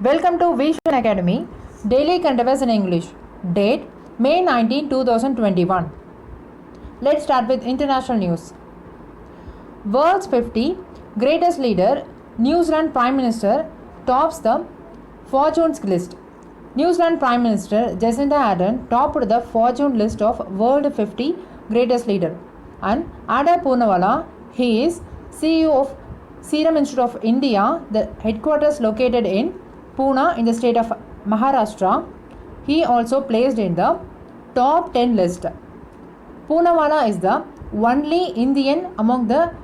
Welcome to Vision Academy, Daily Controversies in English. Date May 19, 2021. Let's start with international news. World's 50 greatest leader, New Zealand Prime Minister tops the Fortune's list. New Zealand Prime Minister Jacinda Ardern topped the Fortune list of World 50 greatest leader. And Ada Poonawalla, he is CEO of Serum Institute of India, the headquarters located in Pune in the state of Maharashtra. He also placed in the top 10 list. Poonawalla is the only Indian among the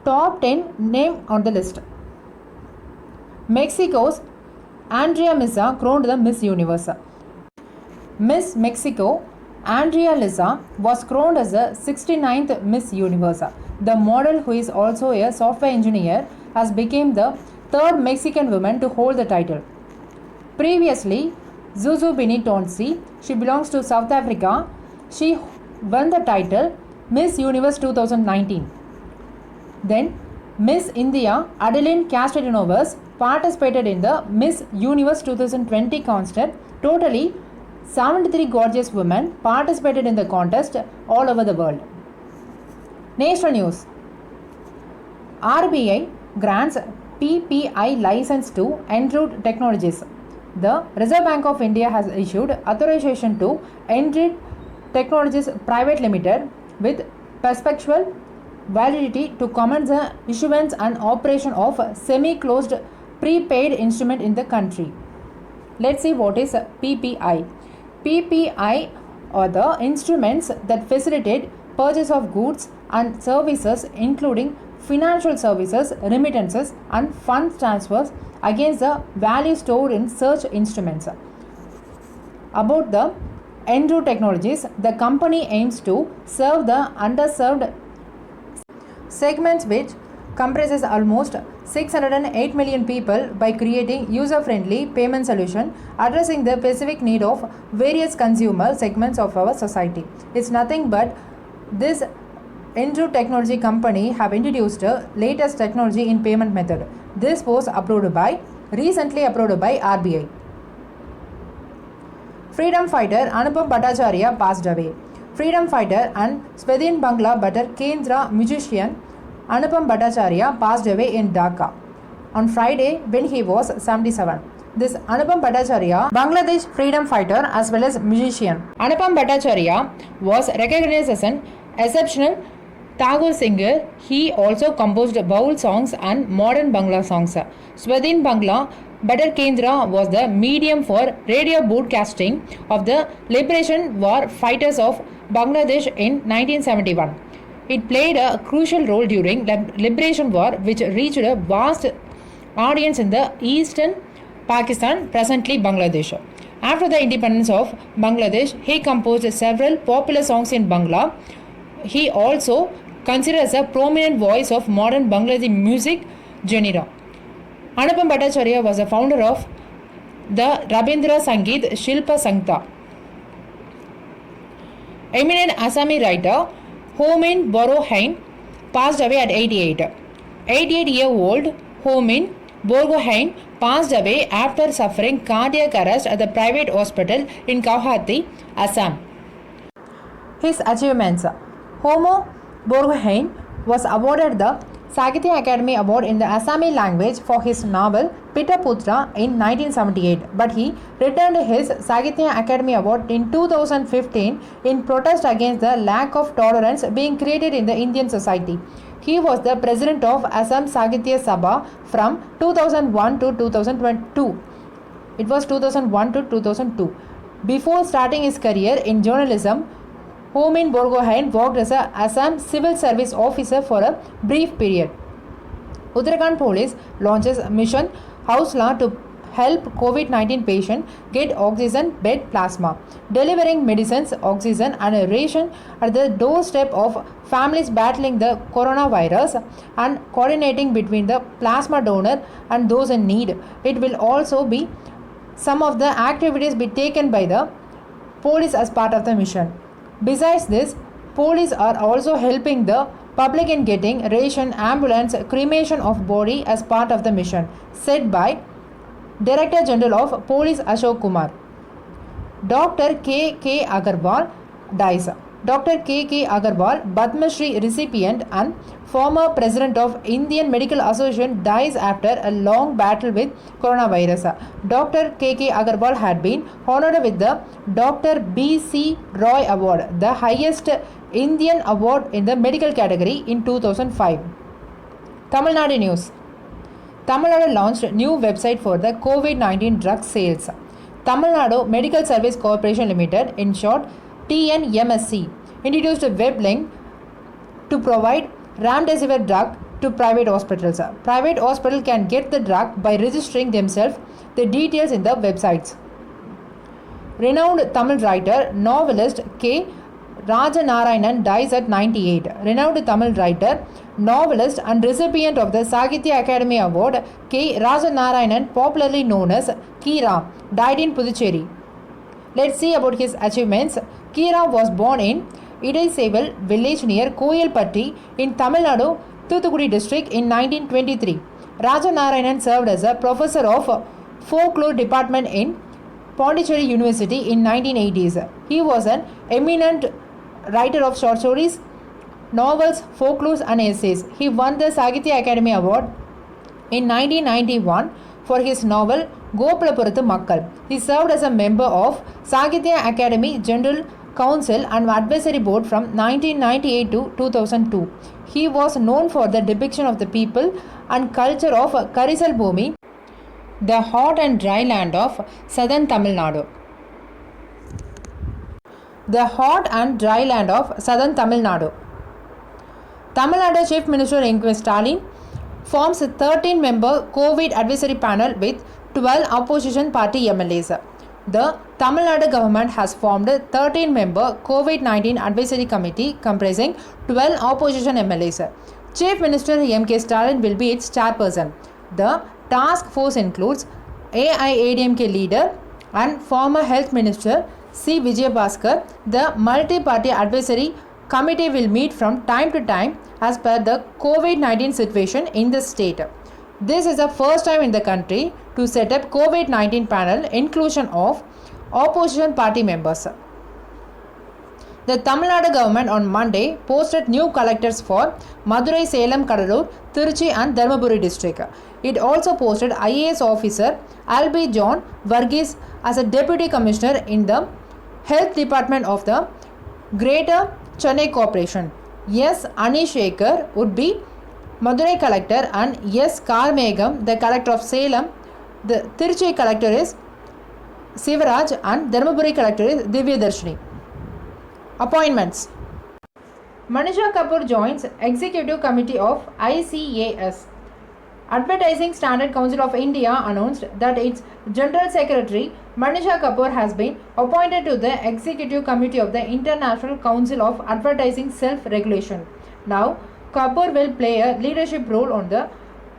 top 10 named on the list. Mexico's Andrea Mesa crowned the Miss Universe. Miss Mexico Andrea Lisa was crowned as the 69th Miss Universe. The model, who is also a software engineer, has become the third Mexican woman to hold the title. Previously, Zuzubini Tonsi, she belongs to South Africa. She won the title Miss Universe 2019. Then, Miss India Adeline Castellanovas participated in the Miss Universe 2020 contest. Totally, 73 gorgeous women participated in the contest all over the world. National news. RBI grants PPI license to Enroute Technologies. The Reserve Bank of India has issued authorization to Enroute Technologies Private Limited with perpetual validity to commence the issuance and operation of semi-closed prepaid instrument in the country. Let's see what is PPI. PPI are the instruments that facilitate purchase of goods and services, including financial services, remittances, and fund transfers against the value stored in such instruments. About the Enroute Technologies, the company aims to serve the underserved segments, which comprises almost 608 million people, by creating user-friendly payment solution addressing the specific need of various consumer segments of our society. It's nothing but this Enroute Technology company have introduced the latest technology in payment method. This was recently approved by RBI. Freedom fighter Anupam Bhattacharya passed away. Freedom fighter and Swadhin Bangla Butter Kendra musician Anupam Bhattacharya passed away in Dhaka on Friday when he was 77. This Anupam Bhattacharya, Bangladesh freedom fighter as well as musician. Anupam Bhattacharya was recognized as an exceptional Tagore singer. He also composed Baul songs and modern Bangla songs. Swadhin Bangla Butter Kendra was the medium for radio broadcasting of the liberation war fighters of Bangladesh in 1971. It played a crucial role during the liberation war, which reached a vast audience in the eastern Pakistan, presently Bangladesh. After the independence of Bangladesh, he composed several popular songs in Bangla. He also considered as a prominent voice of modern Bangladeshi music genre. Anupam Bhattacharya was the founder of the Rabindra Sangeet Shilpa Sangta. Eminent Assami writer Homin Borohain passed away at 88. 88-year-old Homin Borohain passed away after suffering cardiac arrest at the private hospital in Guwahati, Assam. His achievements. Homo Borohain was awarded the Sahitya Academy Award in the Assami language for his novel Pittaputra in 1978, but he returned his Sahitya Academy Award in 2015 in protest against the lack of tolerance being created in the Indian society. He was the president of Assam Sahitya Sabha from 2001 to 2002. It was 2001 to 2002. Before starting his career in journalism, Homin Borohain worked as an Assam civil service officer for a brief period. Uttarakhand Police launches Mission Hausla to help COVID-19 patients get oxygen bed plasma, delivering medicines, oxygen and ration at the doorstep of families battling the coronavirus, and coordinating between the plasma donor and those in need. It will also be some of the activities be taken by the police as part of the mission. Besides this, police are also helping the public in getting ration, ambulance, cremation of body as part of the mission, said by Director General of Police Ashok Kumar. Dr. K. K. Agarwal dies. Dr. K. K. Agarwal, Padma Shri recipient and former president of Indian Medical Association, dies after a long battle with coronavirus. Dr. K. K. Agarwal had been honored with the Dr. B. C. Roy Award, the highest Indian award in the medical category, in 2005. Tamil Nadu news. Tamil Nadu launched new website for the COVID-19 drug sales. Tamil Nadu Medical Service Corporation Limited, in short TNMSC, introduced a web link to provide Remdesivir drug to private hospitals. Private hospital can get the drug by registering themselves. The details in the websites. Renowned Tamil writer, novelist K. Rajanarayanan dies at 98. Renowned Tamil writer, novelist and recipient of the Sahitya Academy Award, K. Rajanarayanan, popularly known as Kira, died in Puducherry. Let's see about his achievements. Kira was born in Idaiseval village near Koyalpatti in Tamil Nadu, Thuthukudi district in 1923. Rajanarayanan served as a professor of folklore department in Pondicherry University in 1980s. He was an eminent writer of short stories, novels, folklores and essays. He won the Sahitya Academy Award in 1991 for his novel Gopalapurathu Makkal. He served as a member of Sahitya Academy General Council and Advisory Board from 1998 to 2002. He was known for the depiction of the people and culture of Karisal Bhumi, the hot and dry land of southern Tamil Nadu. The hot and dry land of southern Tamil Nadu. Tamil Nadu Chief Minister M.K. Stalin forms a 13-member COVID advisory panel with 12 opposition party MLAs. The Tamil Nadu government has formed a 13-member COVID-19 advisory committee comprising 12 opposition MLAs. Chief Minister M.K. Stalin will be its chairperson. The task force includes AIADMK leader and former Health Minister C. Vijayabhaskar. The multi-party advisory committee will meet from time to time as per the COVID-19 situation in the state. This is the first time in the country to set up COVID-19 panel inclusion of opposition party members. The Tamil Nadu government on Monday posted new collectors for Madurai, Salem, Kadalur, Tiruchi and Dharmaburi district. It also posted IAS officer Albi John Varghese as a deputy commissioner in the health department of the Greater Chennai Corporation. S. Anish Shekhar would be Madurai collector and S. Karmegam, the collector of Salem. The Tiruchi collector is Sivaraj and Dharmaburi collector is Divya Darshini. Appointments. Manisha Kapoor joins Executive Committee of ICAS. Advertising Standard Council of India announced that its General Secretary Manisha Kapoor has been appointed to the Executive Committee of the International Council of Advertising Self-Regulation. Now, Kapoor will play a leadership role on the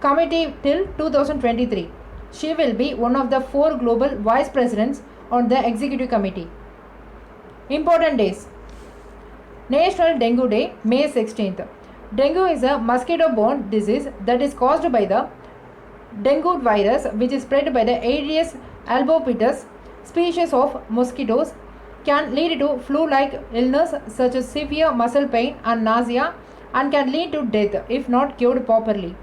committee till 2023. She will be one of the 4 global vice presidents on the Executive Committee. Important days. National Dengue Day, May 16th. Dengue is a mosquito-borne disease that is caused by the dengue virus, which is spread by the Aedes albopictus species of mosquitoes, can lead to flu-like illness such as severe muscle pain and nausea, and can lead to death if not cured properly.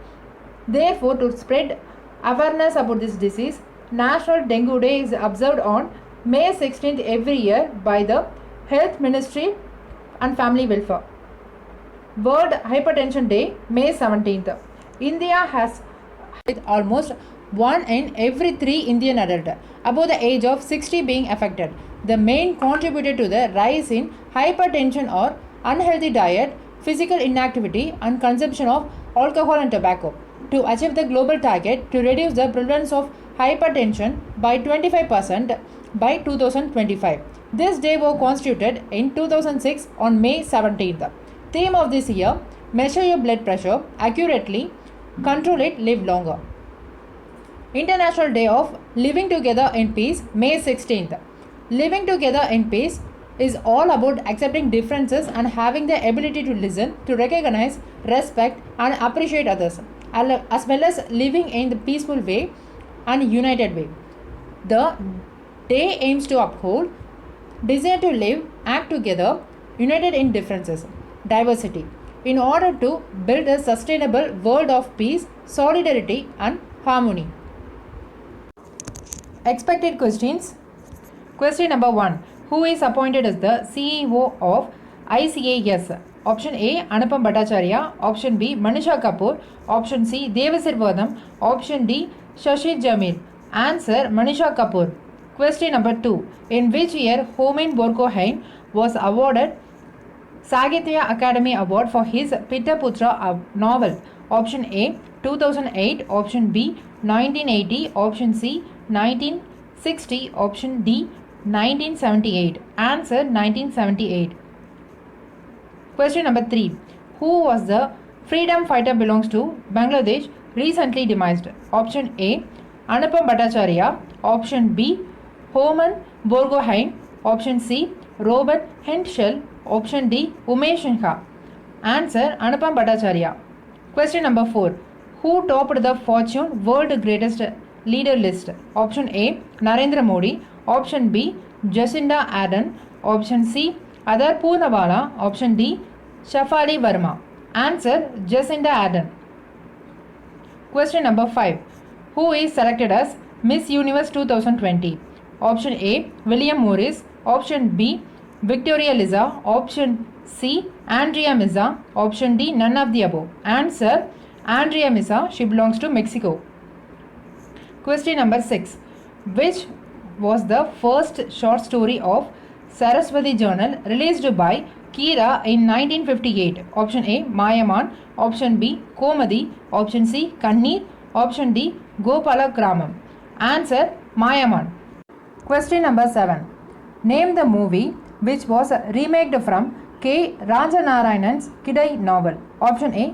Therefore, to spread awareness about this disease, National Dengue Day is observed on May 16th every year by the Health Ministry and Family Welfare. World Hypertension Day, May 17th. India has almost 1 in every 3 Indian adults above the age of 60 being affected. The main contributor to the rise in hypertension are unhealthy diet, physical inactivity, and consumption of alcohol and tobacco. To achieve the global target to reduce the prevalence of hypertension by 25% by 2025. This day was constituted in 2006 on May 17th. Theme of this year: measure your blood pressure accurately, control it, live longer. International Day of Living Together in Peace, May 16th. Living together in peace is all about accepting differences and having the ability to listen, to recognize, respect, and appreciate others, as well as living in the peaceful way and united way. The day aims to uphold desire to live, act together, united in differences, diversity, in order to build a sustainable world of peace, solidarity, and harmony. Expected questions. Question number 1. Who is appointed as the CEO of ICAS? Option A. Anupam Bhattacharya. Option B. Manisha Kapoor. Option C. Devasir Vadam. Option D. Shashi Jamil. Answer: Manisha Kapoor. Question number 2. In which year Homin Borgohain was awarded Sahitya Academy Award for his Pitta-Putra novel? Option A. 2008. Option B. 1980. Option C. 1960. Option D. 1978. Answer: 1978. Question number 3. Who was the freedom fighter belongs to Bangladesh recently demised? Option A. Anupam Bhattacharya. Option B. Homan Borgohain. Option C. Robert Henschel. Option D. Umesh Sinha. Answer: Anupam Bhattacharya. Question number 4. Who topped the Fortune World Greatest Leader list? Option A. Narendra Modi. Option B. Jacinda Ardern. Option C. Adar Poonawala. Option D. Shafali Verma. Answer: Jacinda Ardern. Question number 5. Who is selected as Miss Universe 2020? Option A. William Morris. Option B. Victoria Liza. Option C. Andrea Meza. Option D. None of the above. Answer: Andrea Meza. She belongs to Mexico. Question number 6. Which was the first short story of Saraswati Journal released by Kira in 1958? Option A. Mayaman. Option B. Komadi. Option C. Kannir. Option D. Gopala Gramam. Answer: Mayaman. Question number 7. Name the movie which was remaked from K. Rajanarayanan's Kidai novel. Option A.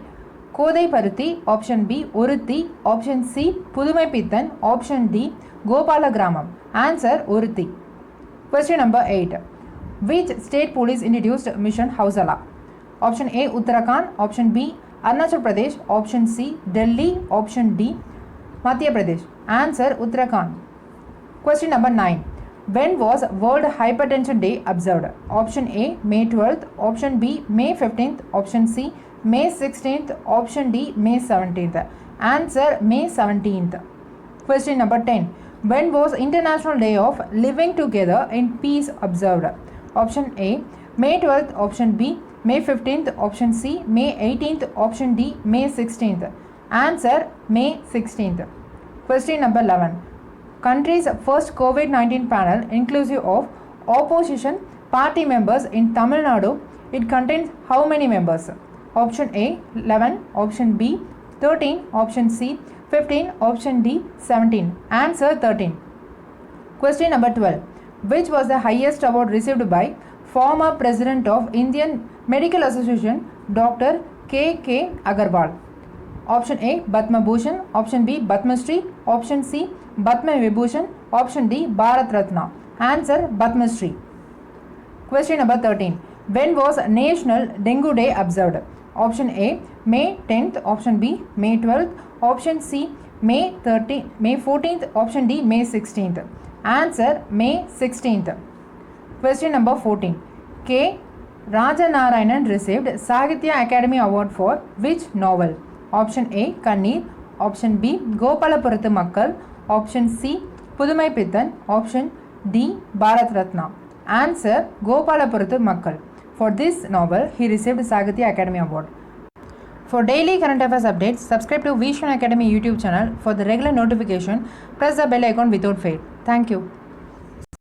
Kodai Paruthi. Option B. Uruthi. Option C. Pudumai Pithan. Option D. Gopala Gramam. Answer: Uruthi. Question number 8. Which state police introduced Mission Hausala? Option A. Uttarakhand. Option B. Arunachal Pradesh. Option C. Delhi. Option D. Madhya Pradesh. Answer: Uttarakhand. Question number 9. When was World Hypertension Day observed? Option A. May 12th. Option B. May 15th. Option C. May 16th. Option D. May 17th. Answer: May 17th. Question number 10. When was International Day of Living Together in Peace observed? Option A. May 12th. Option B. May 15th. Option C. May 18th. Option D. May 16th. Answer: May 16th. Question number 11. Country's first COVID-19 panel inclusive of opposition party members in Tamil Nadu. It contains how many members? Option A. 11. Option B. 13. Option C. 15. Option D. 17. Answer: 13. Question number 12. Which was the highest award received by former President of Indian Medical Association Dr. K. Agarwal? Option A. Padma Bhushan. Option B. Padma Shri. Option C. Padma Vibhushan. Option D. Bharat Ratna. Answer: Padma Shri. Question number 13. When was National Dengue Day observed? Option A. May 10th. Option B. May 12th. Option C. May 13th. May 14th. Option D. May 16th. Answer: May 16th. Question number 14. K. Rajanarayanan received Sahitya Academy Award for which novel? Option A. Kannir. Option B. Gopalapurathu Makkal. Option C. Pudumai Pithan. Option D. Bharat Ratna. Answer: Gopalapurathu Makkal. For this novel, he received Sahitya Academy Award. For daily current affairs updates, subscribe to Vision Academy YouTube channel. For the regular notification, press the bell icon without fail. Thank you.